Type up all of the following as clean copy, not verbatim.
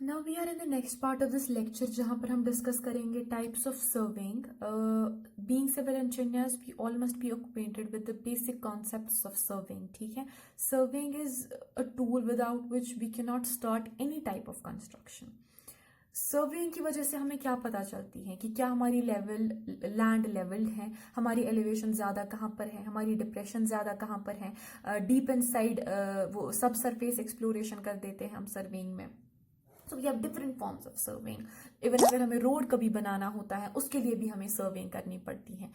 Now we are in the next part of this lecture जहाँ पर हम discuss करेंगे types of surveying. Being civil engineers, we all must be acquainted with the basic concepts of surveying. ठीक है, surveying is a tool without which we cannot start any type of construction. Surveying की वजह से हमें क्या पता चलती है कि क्या हमारी लैंड लेवल्ड है, हमारी एलिवेशन ज़्यादा कहाँ पर है, हमारी डिप्रेशन ज़्यादा कहाँ पर है. डीप इनसाइड वो सब सरफेस एक्सप्लोरेशन कर देते हैं हम सर्वेइंग में. So we have different forms of surveying. Even अगर हमें रोड कभी बनाना होता है उसके लिए भी हमें सर्वेइंग करनी पड़ती है.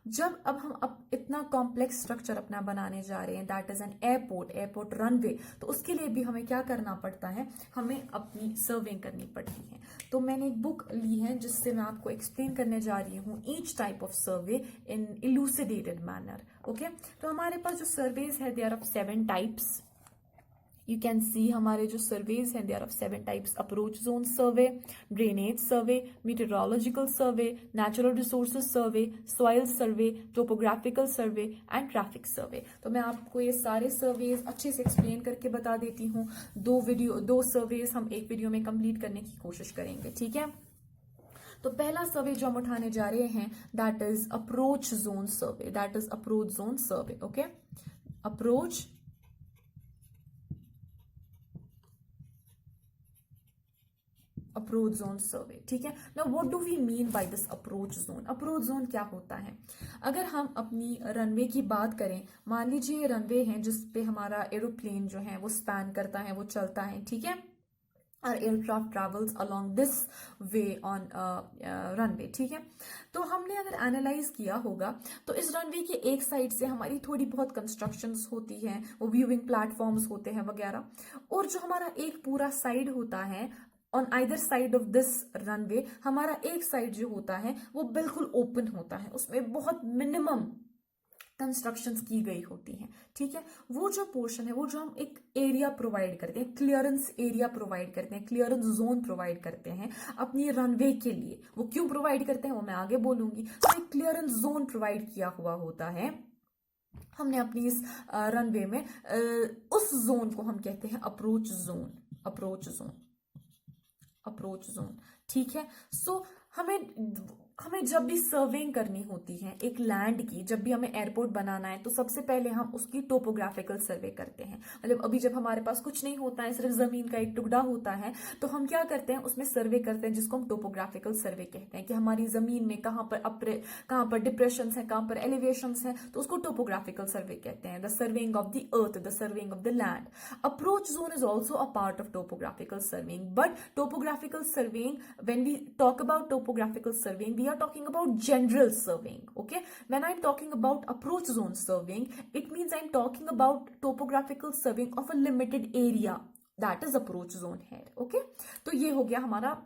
जब हम इतना कॉम्प्लेक्स स्ट्रक्चर अपना बनाने जा रहे हैं, that is an airport runway, तो उसके लिए भी हमें क्या करना पड़ता है, हमें अपनी सर्वेइंग करनी पड़ती है. तो मैंने एक बुक ली है जिससे मैं आपको एक्सप्लेन करने जा रही हूँ each type of survey in elucidated manner. Okay, तो हमारे पास जो सर्वेज है they are of 7 types. You can see हमारे जो surveys हैं, they are of 7 types: approach zone survey, drainage survey, meteorological survey, natural resources survey, soil survey, topographical survey and traffic survey. तो मैं आपको ये सारे surveys अच्छे से explain करके बता देती हूँ. 2 surveys हम एक वीडियो में complete करने की कोशिश करेंगे. ठीक है, तो पहला सर्वे जो हम उठाने जा रहे हैं that is approach zone survey. That is approach zone survey. Okay, approach zone survey. ठीक है, now what do we mean by this approach zone. Approach zone क्या होता है? अगर हम अपनी रनवे की बात करें, मान लीजिए ये रनवे है जिसपे हमारा एरोप्लेन जो है वो स्पैन करता है, वो चलता है. ठीक है, और aircraft travels along this way on runway. ठीक है, तो हमने अगर एनालाइज किया होगा तो इस रनवे के एक साइड से हमारी थोड़ी बहुत कंस्ट्रक्शंस होती हैं, वो व्यूइंग प्लेटफॉर्म्स होते हैं वगैरह, और जो हमारा एक पूरा साइड होता है on either side of this runway, हमारा एक साइड जो होता है वो बिल्कुल ओपन होता है, उसमें बहुत मिनिमम कंस्ट्रक्शंस की गई होती हैं. ठीक है, वो जो पोर्शन है, वो जो हम एक एरिया प्रोवाइड करते हैं, क्लियरेंस एरिया प्रोवाइड करते हैं, क्लियरेंस जोन प्रोवाइड करते हैं अपनी रनवे के लिए. वो क्यों प्रोवाइड करते हैं वो मैं आगे बोलूंगी. तो एक क्लियरेंस जोन प्रोवाइड किया हुआ होता है हमने अपनी इस रनवे में. उस जोन को हम कहते हैं अप्रोच जोन. ठीक है, सो हमें जब भी सर्वेइंग करनी होती है एक लैंड की, जब भी हमें एयरपोर्ट बनाना है, तो सबसे पहले हम उसकी टोपोग्राफिकल सर्वे करते हैं. मतलब अभी जब हमारे पास कुछ नहीं होता है, सिर्फ जमीन का एक टुकड़ा होता है, तो हम क्या करते हैं, उसमें सर्वे करते हैं जिसको हम टोपोग्राफिकल सर्वे कहते हैं, कि हमारी जमीन में कहाँ पर डिप्रेशन है, कहाँ पर एलिवेशन है, तो उसको टोपोग्राफिकल सर्वे कहते हैं. The surveying of the earth, the surveying of the land. Approach zone is also a part of topographical surveying, but topographical surveying, when we talk about topographical surveying, we are talking about general surveying. Okay, when I'm talking about approach zone surveying, it means I'm talking about topographical surveying of a limited area, that is approach zone है. Okay, तो ये हो गया हमारा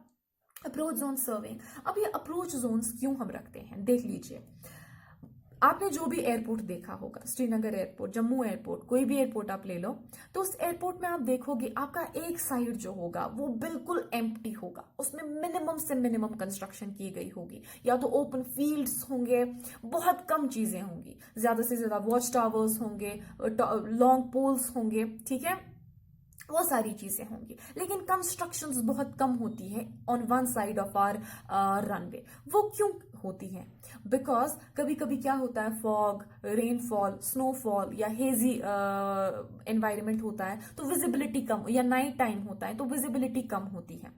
approach zone surveying. अब ये approach Jones क्यों हम रखते हैं, देख लीजिए. आपने जो भी एयरपोर्ट देखा होगा, श्रीनगर एयरपोर्ट, जम्मू एयरपोर्ट, कोई भी एयरपोर्ट आप ले लो, तो उस एयरपोर्ट में आप देखोगे आपका एक साइड जो होगा वो बिल्कुल एम्प्टी होगा, उसमें मिनिमम से मिनिमम कंस्ट्रक्शन की गई होगी, या तो ओपन फील्ड्स होंगे, बहुत कम चीजें होंगी, ज्यादा से ज्यादा वॉच टावर्स होंगे, लॉन्ग पोल्स होंगे. ठीक है, वो सारी चीजें होंगी, लेकिन कंस्ट्रक्शंस बहुत कम होती है on one side of our runway. वो क्यों होती है? बिकॉज कभी कभी क्या होता है, फॉग, रेनफॉल, स्नोफॉल या हेजी एनवायरनमेंट होता है, तो विजिबिलिटी कम, या नाइट टाइम होता है तो विजिबिलिटी कम होती है.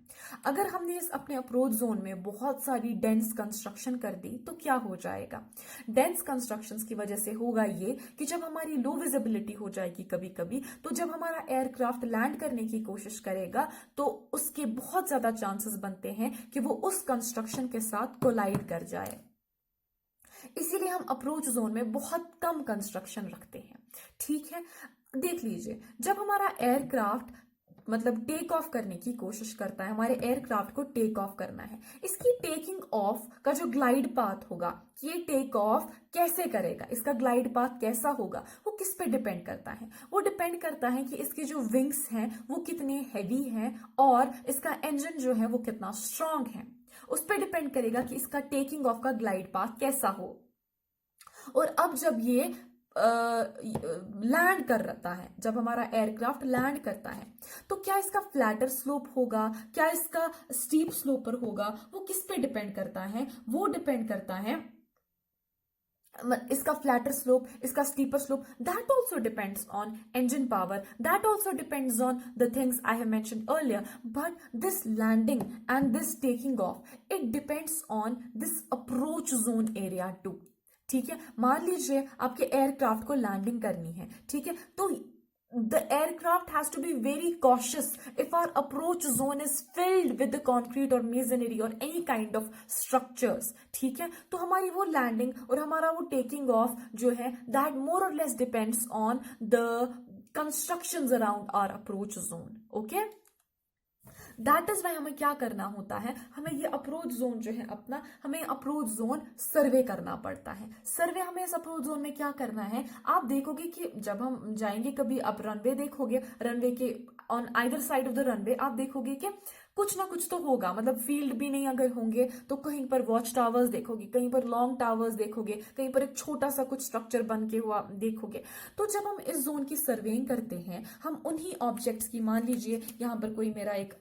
अगर हमने इस अपने अप्रोच जोन में बहुत सारी डेंस कंस्ट्रक्शन कर दी तो क्या हो जाएगा? डेंस कंस्ट्रक्शंस की वजह से होगा ये कि जब हमारी लो विजिबिलिटी हो जाएगी कभी कभी, तो जब हमारा एयरक्राफ्ट लैंड करने की कोशिश करेगा तो उसके बहुत ज्यादा चांसेस बनते हैं कि वो उस कंस्ट्रक्शन के साथ कोलाइड कर जाए. इसीलिए हम अप्रोच जोन में बहुत कम कंस्ट्रक्शन रखते हैं. ठीक है, देख लीजिए, जब हमारा एयरक्राफ्ट मतलब टेक ऑफ करने की कोशिश करता है, हमारे एयरक्राफ्ट को टेक ऑफ करना है, इसकी टेकिंग ऑफ का जो ग्लाइड पाथ होगा, कि ये टेक ऑफ कैसे करेगा, इसका ग्लाइड पाथ कैसा होगा, वो किस पे डिपेंड करता है? वो डिपेंड करता है कि इसके जो विंग्स हैं वो कितने हैवी हैं, और इसका इंजन जो है वो कितना स्ट्रांग है. उस पर डिपेंड करेगा कि इसका टेकिंग ऑफ का ग्लाइड पाथ कैसा हो. और अब जब ये लैंड कर रहता है, जब हमारा एयरक्राफ्ट लैंड करता है, तो क्या इसका फ्लैटर स्लोप होगा, क्या इसका स्टीप स्लोप पर होगा, वो किस पे डिपेंड करता है? वो डिपेंड करता है, इसका फ्लैटर स्लोप, इसका steeper slope, that also depends on engine power, that also depends on the things I have mentioned earlier. But this landing and this taking off, it depends on this approach zone area too. ठीक है, मान लीजिए आपके aircraft को landing करनी है, ठीक है, तो the aircraft has to be very cautious if our approach zone is filled with the concrete or masonry or any kind of structures. ठीक है, तो हमारी वो लैंडिंग और हमारा वो टेकिंग ऑफ जो है, that more or less depends on the constructions around our approach zone. Okay? That is why हमें क्या करना होता है, हमें ये अप्रोच जोन जो है अपना, हमें अप्रोच जोन सर्वे करना पड़ता है। सर्वे हमें इस अप्रोच जोन में क्या करना है, आप देखोगे कि जब हम जाएंगे कभी, आप रनवे देखोगे, रनवे के on either side of the runway आप देखोगे कि कुछ ना कुछ तो होगा, मतलब फील्ड भी नहीं अगर होंगे तो कहीं पर वॉच टावर्स देखोगे, कहीं पर लॉन्ग टावर्स देखोगे, कहीं पर एक छोटा सा कुछ स्ट्रक्चर बन के हुआ देखोगे। तो जब हम इस जोन की सर्वेइंग करते हैं, हम उन्हीं ऑब्जेक्ट्स की, मान लीजिए यहाँ पर कोई मेरा एक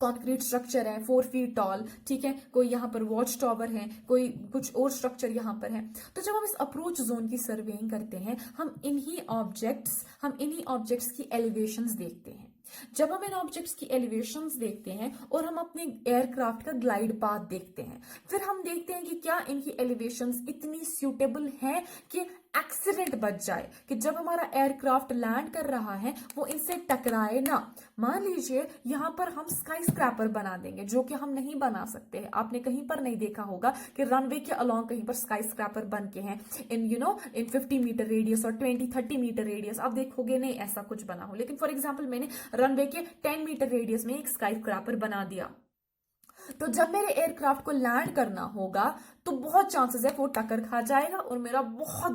कॉन्क्रीट स्ट्रक्चर है 4 फीट टॉल, ठीक है, कोई यहाँ पर वॉच टावर है, कोई कुछ और स्ट्रक्चर यहाँ पर है, तो जब हम इस अप्रोच जोन की सर्वेइंग करते हैं, हम इन्हीं ऑब्जेक्ट्स की एलिवेशंस देखते हैं। जब हम इन ऑब्जेक्ट्स की एलिवेशंस देखते हैं और हम अपने एयरक्राफ्ट का ग्लाइड पाथ देखते हैं, फिर हम देखते हैं कि क्या इनकी एलिवेशंस इतनी सूटेबल है कि एक्सीडेंट बच जाए, कि जब हमारा एयरक्राफ्ट लैंड कर रहा है वो इनसे टकराए ना। मान लीजिए यहां पर हम स्काई स्क्रैपर बना देंगे, जो कि हम नहीं बना सकते हैं, आपने कहीं पर नहीं देखा होगा कि रनवे के अलोंग कहीं पर स्काई स्क्रैपर बन के हैं इन इन 50 मीटर रेडियस और 20-30 मीटर रेडियस, आप देखोगे नहीं ऐसा कुछ बना हो। लेकिन फॉर एग्जाम्पल मैंने रनवे के 10 मीटर रेडियस में एक स्काई स्क्रैपर बना दिया, तो जब मेरे एयरक्राफ्ट को लैंड करना होगा तो बहुत चांसेस है वो टक्कर खा जाएगा और मेरा बहुत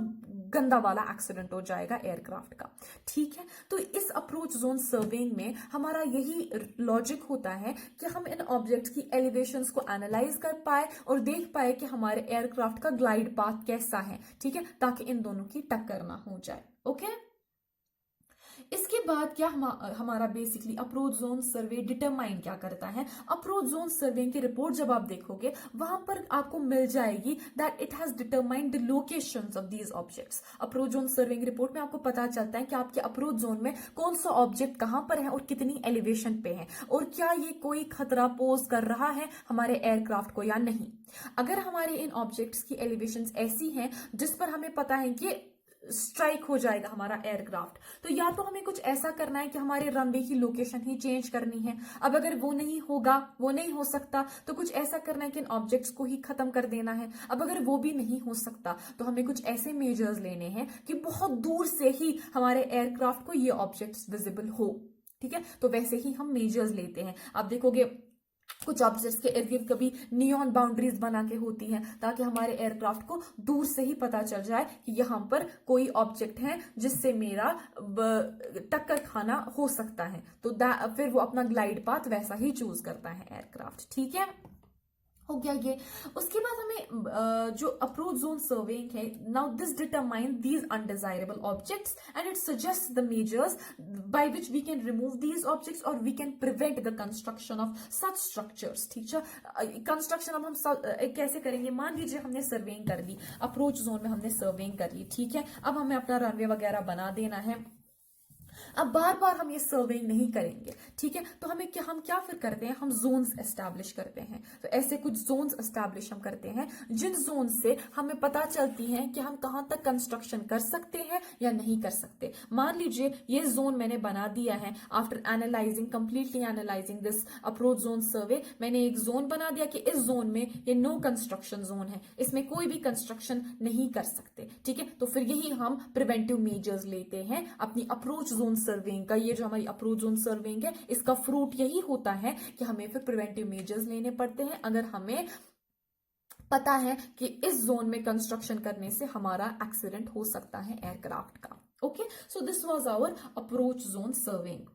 गंदा वाला एक्सीडेंट हो जाएगा एयरक्राफ्ट का। ठीक है, तो इस अप्रोच जोन सर्वेइंग में हमारा यही लॉजिक होता है कि हम इन ऑब्जेक्ट्स की एलिवेशंस को एनालाइज कर पाए और देख पाए कि हमारे एयरक्राफ्ट का ग्लाइड पाथ कैसा है, ठीक है, ताकि इन दोनों की टक्कर ना हो जाए। ओके, इसके बाद क्या हमारा बेसिकली अप्रोच जोन सर्वे डिटरमाइन क्या करता है। अप्रोच जोन सर्वे की रिपोर्ट जब आप देखोगे वहां पर आपको मिल जाएगी that it has determined the locations of these objects. Approach zone survey की रिपोर्ट में आपको पता चलता है कि आपके अप्रोच जोन में कौन सा ऑब्जेक्ट कहां पर है और कितनी एलिवेशन पे है, और क्या ये कोई खतरा पोज कर रहा है हमारे एयरक्राफ्ट को या नहीं। अगर हमारे इन ऑब्जेक्ट्स की एलिवेशन ऐसी हैं जिस पर हमें पता है कि स्ट्राइक हो जाएगा हमारा एयरक्राफ्ट, तो या तो हमें कुछ ऐसा करना है कि हमारे रनवे की लोकेशन ही चेंज करनी है। अब अगर वो नहीं होगा, वो नहीं हो सकता, तो कुछ ऐसा करना है कि इन ऑब्जेक्ट्स को ही खत्म कर देना है। अब अगर वो भी नहीं हो सकता तो हमें कुछ ऐसे मेजर्स लेने हैं कि बहुत दूर से ही हमारे एयरक्राफ्ट को ये ऑब्जेक्ट्स विजिबल हो। ठीक है, तो वैसे ही हम मेजर्स लेते हैं। आप देखोगे कुछ ऑब्जेक्ट्स के इर्द गिर्द कभी नियॉन बाउंड्रीज बना के होती हैं ताकि हमारे एयरक्राफ्ट को दूर से ही पता चल जाए कि यहां पर कोई ऑब्जेक्ट है जिससे मेरा टक्कर खाना हो सकता है, तो फिर वो अपना ग्लाइड पाथ वैसा ही चूज करता है एयरक्राफ्ट। ठीक है, हो गया ये। उसके बाद हमें जो अप्रोच जोन सर्वेइंग है, now this determine these undesirable objects and it suggest the measures by which we can remove these objects और we can prevent the construction of such structures. ठीक है, कंस्ट्रक्शन अब हम कैसे करेंगे, मान लीजिए हमने सर्वेइंग कर ली, अप्रोच जोन में हमने सर्वेइंग कर ली, ठीक है, अब हमें अपना रनवे वगैरह बना देना है। अब बार बार हम ये सर्वेइंग नहीं करेंगे, ठीक है, तो हम क्या फिर करते हैं, हम जोन्स एस्टैब्लिश करते हैं। तो ऐसे कुछ जोन्स एस्टैब्लिश हम करते हैं जिन जोन से हमें पता चलती है कि हम कहां तक कंस्ट्रक्शन कर सकते हैं या नहीं कर सकते। मान लीजिए ये जोन मैंने बना दिया है, after analysing, completely analysing this approach zone survey, मैंने एक जोन बना दिया कि इस जोन में ये नो कंस्ट्रक्शन जोन है, इसमें कोई भी कंस्ट्रक्शन नहीं कर सकते। ठीक है, तो फिर यही हम प्रिवेंटिव मेजर्स लेते हैं अपनी अप्रोच जोन सर्वेइंग का। ये जो हमारी अप्रोच जोन सर्वेइंग है, इसका फ्रूट यही होता है कि हमें फिर प्रिवेंटिव मेजर्स लेने पड़ते हैं अगर हमें पता है कि इस जोन में कंस्ट्रक्शन करने से हमारा एक्सीडेंट हो सकता है एयरक्राफ्ट का। Okay, so this was our approach zone surveying.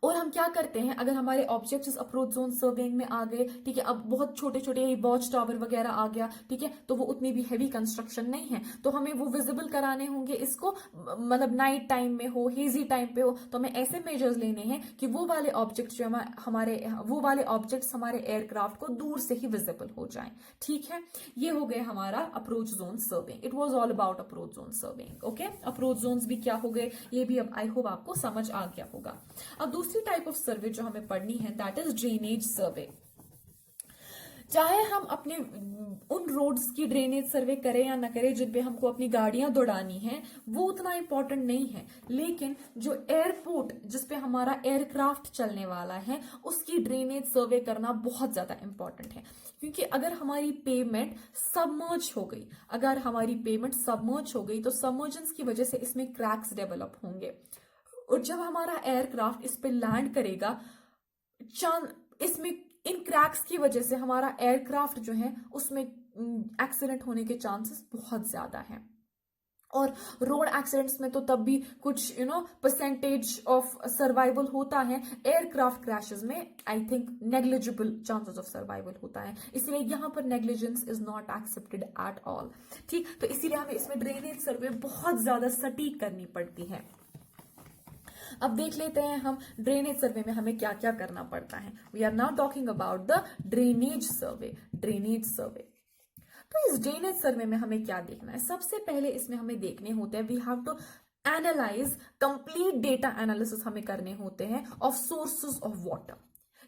और हम क्या करते हैं, अगर हमारे ऑब्जेक्ट्स अप्रोच जोन सर्वेइंग में आ गए, ठीक है, अब बहुत छोटे छोटे वॉच टावर वगैरह आ गया, ठीक है, तो वो उतनी भी हैवी कंस्ट्रक्शन नहीं है, तो हमें वो विजिबल कराने होंगे इसको, मतलब नाइट टाइम में हो, हेजी टाइम पे हो, तो हमें ऐसे मेजर्स लेने हैं कि वो वाले ऑब्जेक्ट्स जो हमारे वो वाले ऑब्जेक्ट्स हमारे एयरक्राफ्ट को दूर से ही विजिबल हो जाएं। ठीक है, ये हो गए हमारा approach zone surveying. It was all about approach zone surveying. Okay, approach zones भी क्या हो गए, ये भी अब आई होप आपको समझ आ गया होगा। अब दूसरी टाइप ऑफ सर्वे जो हमें पढ़नी है, दैट इज ड्रेनेज सर्वे। चाहे हम अपने उन रोड्स की ड्रेनेज सर्वे करें या ना करें जिन पे हमको अपनी गाड़ियां दौड़ानी है, वो उतना इंपॉर्टेंट नहीं है, लेकिन जो एयरपोर्ट जिसपे हमारा एयरक्राफ्ट चलने वाला है उसकी ड्रेनेज सर्वे करना बहुत ज्यादा इंपॉर्टेंट है। क्योंकि अगर हमारी पेमेंट सबमर्ज हो गई, तो सबमर्जेंस की वजह से इसमें क्रैक्स डेवलप होंगे, और जब हमारा एयरक्राफ्ट इस पे लैंड करेगा, इसमें इन क्रैक्स की वजह से हमारा एयरक्राफ्ट जो है उसमें एक्सीडेंट होने के चांसेस बहुत ज्यादा हैं। और रोड एक्सीडेंट्स में तो तब भी कुछ परसेंटेज ऑफ सर्वाइवल होता है, एयरक्राफ्ट क्रैशेस में I think negligible chances of survival होता है, इसलिए यहां पर negligence is not accepted at all. ठीक, तो इसीलिए हमें इसमें ड्रेनेज सर्वे बहुत ज्यादा सटीक करनी पड़ती है। अब देख लेते हैं हम ड्रेनेज सर्वे में हमें क्या क्या करना पड़ता है। We are now talking about the drainage survey. तो इस ड्रेनेज सर्वे में हमें क्या देखना है, सबसे पहले इसमें हमें देखने होते हैं, we have to analyse, complete data analysis हमें करने होते हैं ऑफ सोर्सेज ऑफ वाटर,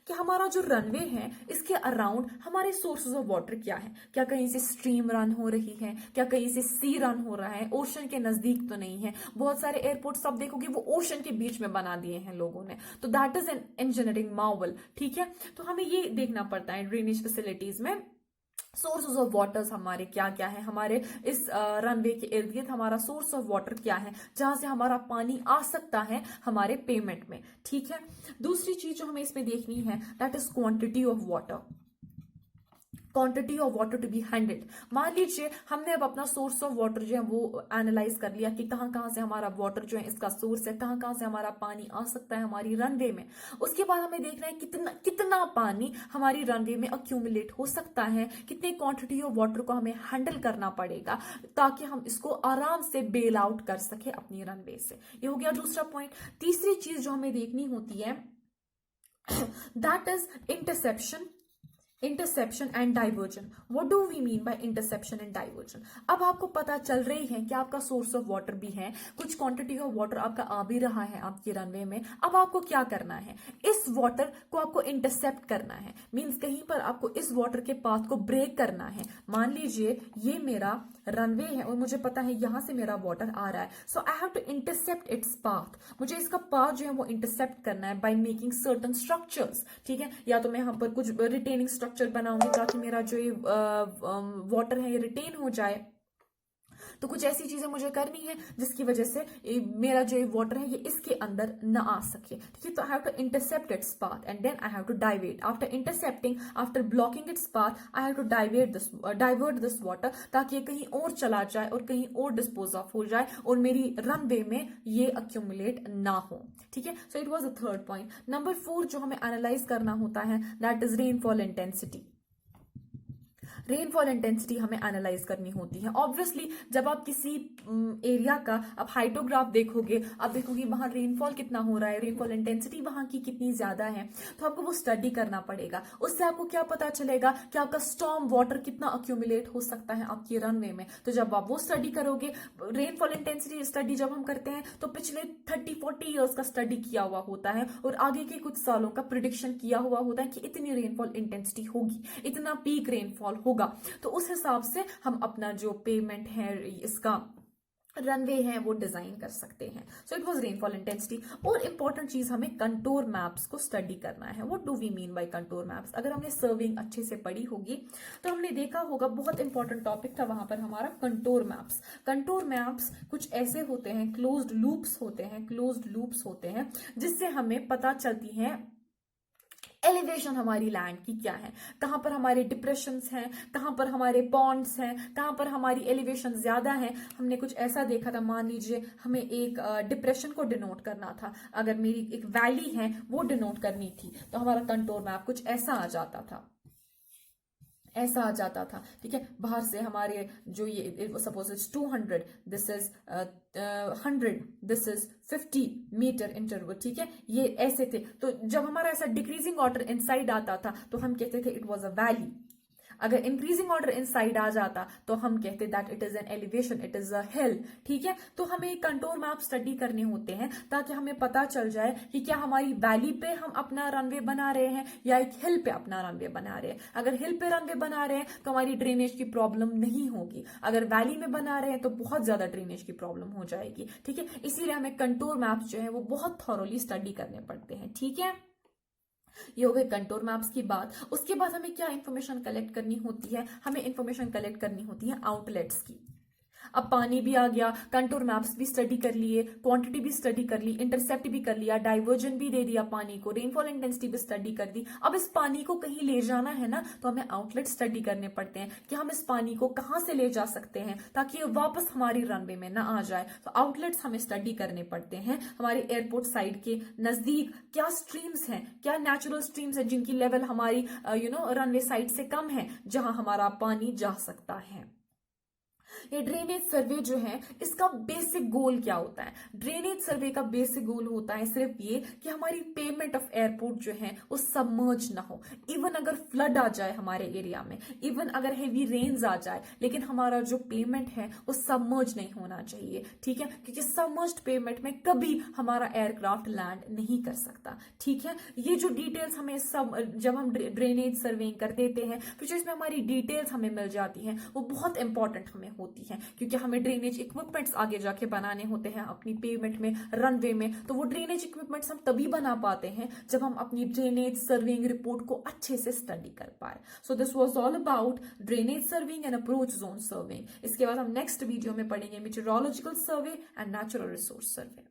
कि हमारा जो रनवे है इसके अराउंड हमारे सोर्सेज ऑफ वाटर क्या है, क्या कहीं से स्ट्रीम रन हो रही है, क्या कहीं से सी रन हो रहा है, ओशन के नजदीक तो नहीं है। बहुत सारे एयरपोर्ट सब देखोगे वो ओशन के बीच में बना दिए हैं लोगों ने, तो that is an engineering Marvel. ठीक है, तो हमें ये देखना पड़ता है ड्रेनेज फैसिलिटीज में सोर्सेज ऑफ वाटर्स हमारे क्या क्या है, हमारे इस रनवे के इर्द गिर्द हमारा सोर्स ऑफ वाटर क्या है जहां से हमारा पानी आ सकता है हमारे पेमेंट में। ठीक है, दूसरी चीज जो हमें इसमें देखनी है that is quantity of water to be handled. मान लीजिए हमने अब अपना सोर्स ऑफ वाटर जो है वो एनालाइज कर लिया कि कहां कहां से हमारा वाटर जो है इसका सोर्स है, कहां कहां से हमारा पानी आ सकता है हमारी रनवे में। उसके बाद हमें देखना है कितना पानी हमारी रनवे में अक्यूमुलेट हो सकता है, कितने क्वांटिटी ऑफ वाटर को हमें हैंडल करना पड़ेगा ताकि हम इसको आराम से बेल आउट कर सके अपनी रनवे से। ये हो गया दूसरा पॉइंट। तीसरी चीज जो हमें देखनी होती है that is interception and diversion. What do we mean by interception and diversion? अब आपको पता चल रही है कि आपका सोर्स ऑफ वाटर भी है, कुछ क्वांटिटी ऑफ वाटर आपका आ भी रहा है आपकी रनवे में। अब आपको क्या करना है, इस वाटर को आपको इंटरसेप्ट करना है, मींस कहीं पर आपको इस वाटर के पाथ को ब्रेक करना है। मान लीजिए ये मेरा रनवे है और मुझे पता है यहां से मेरा वाटर आ रहा है, so I have to intercept its path. मुझे इसका पाथ जो है वो इंटरसेप्ट करना है बाय मेकिंग सर्टन स्ट्रक्चर्स। ठीक है, या तो मैं यहाँ पर कुछ रिटेनिंग स्ट्रक्चर बनाऊंगी ताकि मेरा जो ये वाटर है ये रिटेन हो जाए। तो कुछ ऐसी चीजें मुझे करनी है जिसकी वजह से मेरा जो वाटर है ये इसके अंदर न आ सके। ठीक है, तो I have to intercept its path and then I have to divert. After intercepting, after blocking its path, I have to divert this water ताकि ये कहीं और चला जाए और कहीं और डिस्पोज ऑफ हो जाए और मेरी रनवे में ये अक्यूमुलेट ना हो। ठीक है, सो it was the third point. Number 4 जो हमें एनालाइज करना होता है that is rainfall intensity. Rainfall intensity हमें एनालाइज करनी होती है। ऑब्वियसली जब आप किसी एरिया का आप हाइटोग्राफ देखोगे, आप देखोगे वहां रेनफॉल कितना हो रहा है, रेनफॉल इंटेंसिटी वहां की कितनी ज्यादा है, तो आपको वो स्टडी करना पड़ेगा। उससे आपको क्या पता चलेगा कि आपका स्टॉर्म वाटर कितना अक्यूमुलेट हो सकता है आपकी रनवे में। तो जब आप वो स्टडी करोगे, रेनफॉल इंटेंसिटी स्टडी जब हम करते हैं तो पिछले 30-40 ईयर्स का स्टडी किया हुआ होता है और आगे के कुछ सालों का प्रिडिक्शन किया हुआ होता है कि इतनी रेनफॉल इंटेंसिटी होगी, इतना पीक रेनफॉल होगा। तो उस हिसाब से हम अपना जो पेमेंट है, इसका रनवे है, वो डिजाइन कर सकते हैं। So it was rainfall intensity. और इंपॉर्टेंट चीज हमें कंटूर मैप्स को स्टडी करना है। What do we mean by contour maps? अगर हमने सर्विंग अच्छे से पढ़ी होगी तो हमने देखा होगा, बहुत इंपॉर्टेंट टॉपिक था वहां पर हमारा कंटूर मैप्स। कंटूर मैप्स कुछ ऐसे होते हैं, क्लोज्ड लूप्स होते हैं जिससे हमें पता चलती है एलिवेशन हमारी लैंड की क्या है, कहां पर हमारे डिप्रेशंस हैं, कहां पर हमारे पॉन्ड्स हैं, कहां पर हमारी एलिवेशन ज्यादा है। हमने कुछ ऐसा देखा था, मान लीजिए हमें एक डिप्रेशन को डिनोट करना था, अगर मेरी एक वैली है वो डिनोट करनी थी, तो हमारा कंटूर मैप कुछ ऐसा आ जाता था, ऐसा आ जाता था। ठीक है, बाहर से हमारे जो ये suppose is 200, this is 100, this is 50 metre interval. ठीक है, ये ऐसे थे। तो जब हमारा ऐसा डिक्रीजिंग ऑर्डर इनसाइड आता था तो हम कहते थे इट वाज अ वैली। अगर इंक्रीजिंग ऑर्डर इनसाइड आ जाता तो हम कहते that it is an elevation, it is a hill. ठीक है, तो हमें कंटूर मैप स्टडी करने होते हैं ताकि हमें पता चल जाए कि क्या हमारी वैली पे हम अपना रनवे बना रहे हैं या एक हिल पे अपना रनवे बना रहे हैं। अगर हिल पे रनवे बना रहे हैं तो हमारी ड्रेनेज की प्रॉब्लम नहीं होगी, अगर वैली में बना रहे हैं तो बहुत ज्यादा ड्रेनेज की प्रॉब्लम हो जाएगी। ठीक है, इसीलिए हमें कंटूर मैप्स जो है वो बहुत थॉरोली स्टडी करने पड़ते हैं। ठीक है, ये हो गए कंटूर मैप्स की बात। उसके बाद हमें क्या इंफॉर्मेशन कलेक्ट करनी होती है, हमें इंफॉर्मेशन कलेक्ट करनी होती है आउटलेट्स की। अब पानी भी आ गया, कंटूर मैप्स भी स्टडी कर लिए, क्वांटिटी भी स्टडी कर ली, इंटरसेप्ट भी कर लिया, डाइवर्जन भी दे दिया पानी को, रेनफॉल इंटेंसिटी भी स्टडी कर दी। अब इस पानी को कहीं ले जाना है ना, तो हमें आउटलेट स्टडी करने पड़ते हैं कि हम इस पानी को कहां से ले जा सकते हैं ताकि ये वापस हमारी रनवे में ना आ जाए। तो आउटलेट्स हमें स्टडी करने पड़ते हैं। हमारे एयरपोर्ट साइड के नजदीक क्या स्ट्रीम्स हैं, क्या नेचुरल स्ट्रीम्स हैं जिनकी लेवल हमारी रनवे साइड से कम है, जहां हमारा पानी जा सकता है। ये ड्रेनेज सर्वे जो है इसका बेसिक गोल क्या होता है? ड्रेनेज सर्वे का बेसिक गोल होता है सिर्फ ये कि हमारी पेमेंट ऑफ एयरपोर्ट जो है वो सबमर्ज ना हो। इवन अगर फ्लड आ जाए हमारे एरिया में, इवन अगर हेवी रेन्स आ जाए, लेकिन हमारा जो पेमेंट है वो सबमर्ज नहीं होना चाहिए। ठीक है, क्योंकि सबमर्ज्ड पेमेंट में कभी हमारा एयरक्राफ्ट लैंड नहीं कर सकता। ठीक है, ये जो डिटेल्स हमें सब जब हम ड्रेनेज सर्वे कर देते हैं तो जो इसमें हमारी डिटेल्स हमें मिल जाती हैं वो बहुत इंपॉर्टेंट हमें होती है, क्योंकि हमें ड्रेनेज इक्विपमेंट्स आगे जाके बनाने होते हैं अपनी पेमेंट में, रनवे में। तो वो ड्रेनेज इक्विपमेंट्स हम तभी बना पाते हैं जब हम अपनी ड्रेनेज सर्वेइंग रिपोर्ट को अच्छे से स्टडी कर पाए। सो this was all about drainage surveying and approach zone surveying. इसके बाद हम नेक्स्ट वीडियो में पढ़ेंगे meteorological survey and natural resource survey.